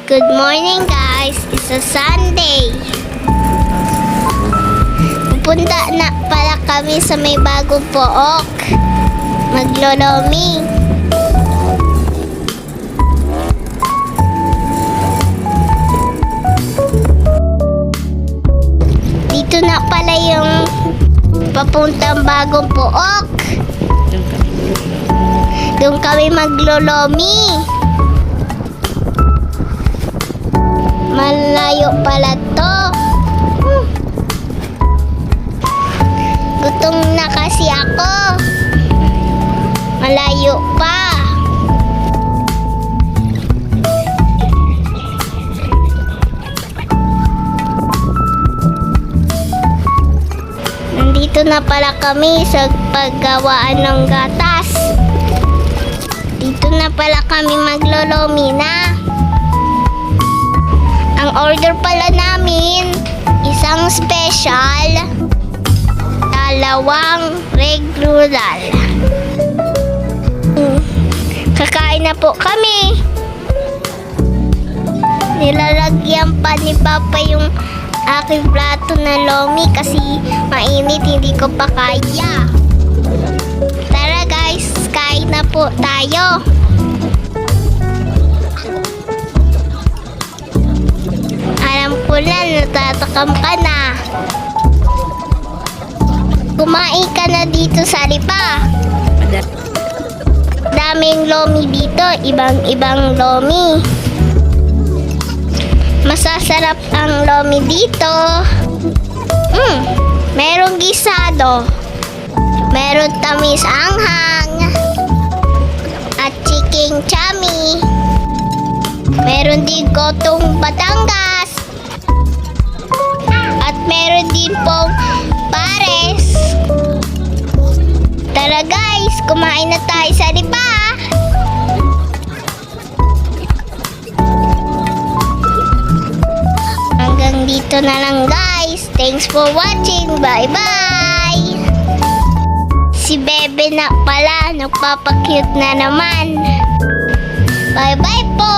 Good morning guys, it's a Sunday. Pupunta na pala kami sa may bagong pook. Maglolomi. Dito na pala yung papuntang bagong pook. Doon kami maglolomi. Malayo pala to. Gutom na kasi ako. Malayo pa. Nandito na pala kami sa paggawaan ng gatas. Dito na pala kami maglolomi na. Ang order pala namin, isang special, dalawang regular. Kakain na po kami. Nilalagyan pa ni Papa yung aking plato na lomi kasi mainit, hindi ko pa kaya. Tara guys, kain na po tayo. Alam ko na, natatakam ka na. Kumain ka na dito sa lipa. Daming lomi dito, ibang-ibang lomi. Masasarap ang lomi dito. Merong gisado. Meron tamis anghang. At chicken chami. Meron din gotong Batangas. At meron din pong pares. Tara guys, kumain na tayo sa lipa. Hanggang dito na lang guys. Thanks for watching. Bye-bye. Si Bebe na pala, nagpapakyut na naman. Bye-bye po.